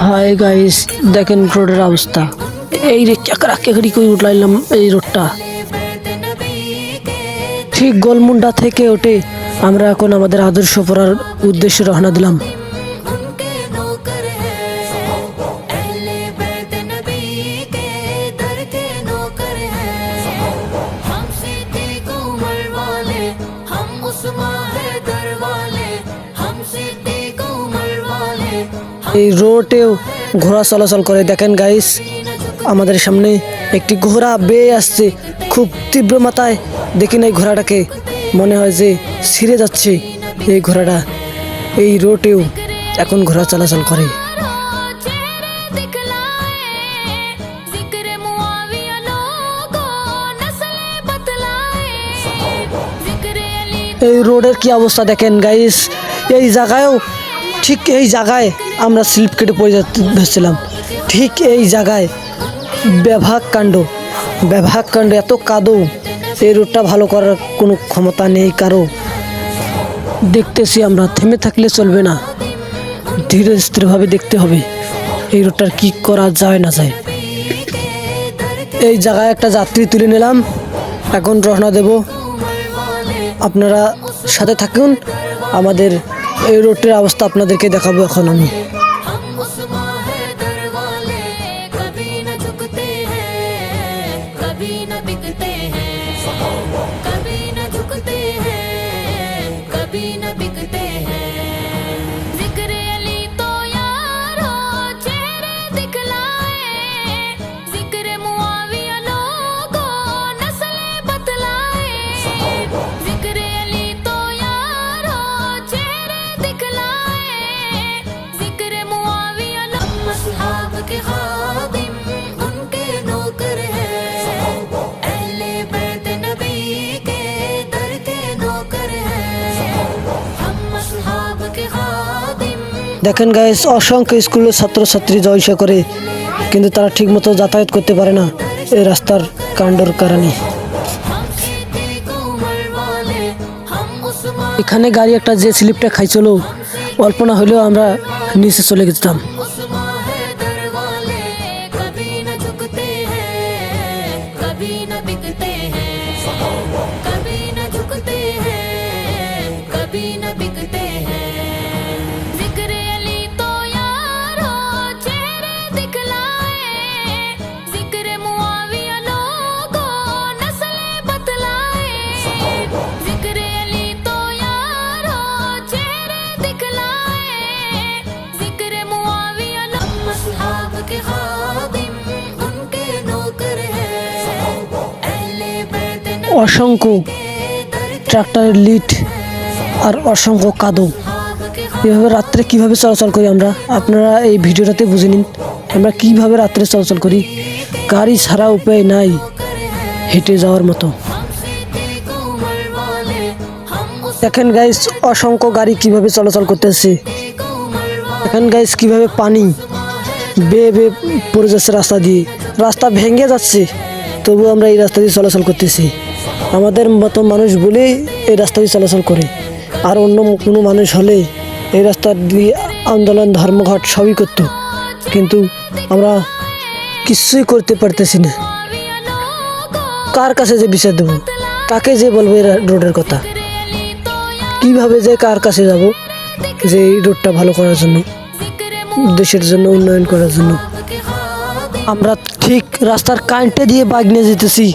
Hi guys, দেখেন রোডের অবস্থা। এই রে চাকরি করে উঠলাম এই রোডটা। ঠিক গোলমুন্ডা থেকে ওঠে আমরা এখন আমাদের আদর্শ পড়ার উদ্দেশ্যে রওনা দিলাম। এই রোডেও ঘোড়া চলাচল করে। দেখেন গাইস, আমাদের সামনে একটি ঘোড়া বেয়ে আসছে খুব তীব্র মাত্রায়। দেখি না এই ঘোড়াটাকে, মনে হয় যে ছিঁড়ে যাচ্ছে এই ঘোড়াটা। এই রোডেও এখন ঘোড়া চলাচল করে। এই রোডের কি অবস্থা দেখেন গাইস। এই জায়গায়ও ঠিক এই জায়গায় আমরা স্লিপ কেটে পড়ে যাচ্ছিলাম। ঠিক এই জায়গায় ব্যাপক কাণ্ড, এত কাদো। এই রোডটা ভালো করার কোনো ক্ষমতা নেই কারো। দেখতেছি আমরা, থেমে থাকলে চলবে না, ধীরে স্থিরভাবে দেখতে হবে এই রোডটার কি করা যায় না যায়। এই জায়গায় একটা যাত্রী তুলে নিলাম, এখন রওনা দেব। আপনারা সাথে থাকুন, আমাদের এই রোডের অবস্থা আপনাদেরকে দেখাবো এখন আমি। দেখেন গাইস, অসংখ্য স্কুলের ছাত্রছাত্রী জলসা করে, কিন্তু তারা ঠিকমতো যাতায়াত করতে পারে না এই রাস্তার কাণ্ডর কারণে। এখানে গাড়ি একটা যে স্লিপটা খাইছিল, অল্প না হলেও আমরা নিচে চলে যেতাম। অসংখ্য ট্রাক্টরের লিড আর অসংখ্য কাদো। এভাবে রাত্রে কিভাবে চলাচল করি আমরা, আপনারা এই ভিডিওটাতে বুঝে নিন আমরা কিভাবে রাত্রে চলাচল করি। গাড়ি ছাড়া উপায় নাই হেঁটে যাওয়ার মতো। দেখেন গাইস, অসংখ্য গাড়ি কিভাবে চলাচল করতেছে। দেখেন গাইস, কিভাবে পানি বেয়ে বেয়ে পড়ে যাচ্ছে রাস্তা দিয়ে, রাস্তা ভেঙে যাচ্ছে, তবু আমরা এই রাস্তা দিয়ে চলাচল করতেছি। আমাদের মতো মানুষ বলেই এই রাস্তা দিয়ে চলাচল করে, আর অন্য কোনো মানুষ হলে এই রাস্তা দিয়ে আন্দোলন ধর্মঘট সবই করতো, কিন্তু আমরা কিছুই করতে পারতেছি না। কার কাছে যে বিচার দেবো, কাকে যে বলবো এই রোডের কথা, কিভাবে যে কার কাছে যাব যে এই রোডটা ভালো করার জন্য, দেশের জন্য, উন্নয়ন করার জন্য। আমরা ঠিক রাস্তার কাঁইটে দিয়ে বাইক নিয়ে যেতেছি,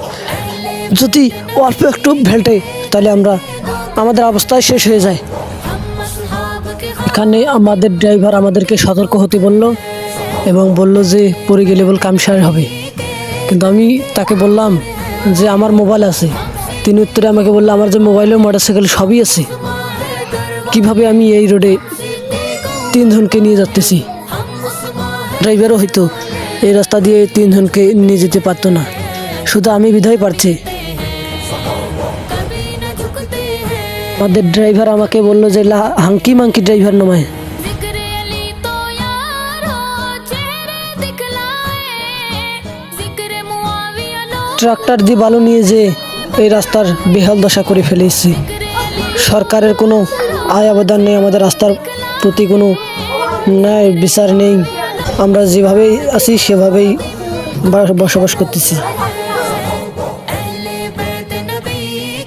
যদি অল্প একটু ভেল্টে তাহলে আমাদের অবস্থায় শেষ হয়ে যায়। এখানে আমাদের ড্রাইভার আমাদেরকে সতর্ক হতে বলল এবং বলল যে পরে গেলে বল কামসার হবে, কিন্তু আমি তাকে বললাম যে আমার মোবাইল আছে। তিনি উত্তরে আমাকে বললো আমার যে মোবাইলও মোটরসাইকেল সবই আছে, কিভাবে আমি এই রোডে 3 জনকে নিয়ে যাচ্তেছি। ড্রাইভারও হয়তো এই রাস্তা দিয়ে 3 জনকে নিয়ে যেতে পারতো না, শুধু আমি বিধায় পারছি। আমাদের ড্রাইভার আমাকে বললো যে হাঙ্কি মাঙ্কি ড্রাইভার নয়। ট্রাক্টর দিয়ে বালু নিয়ে যে এই রাস্তার বেহাল দশা করে ফেলেছি। সরকারের কোনো আয় আবেদন নেই, আমাদের রাস্তার প্রতি কোনো ন্যায় বিচার নেই, আমরা যেভাবেই আছি সেভাবেই বসবাস করতেছি। अहले बैत नबी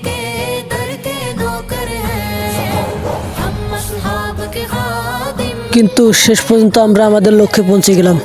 के दर के नौकर हैं हम असहाब के खादिम কিন্তু শেষ পর্যন্ত আমরা আমাদের লক্ষ্যে পৌঁছে গেলাম।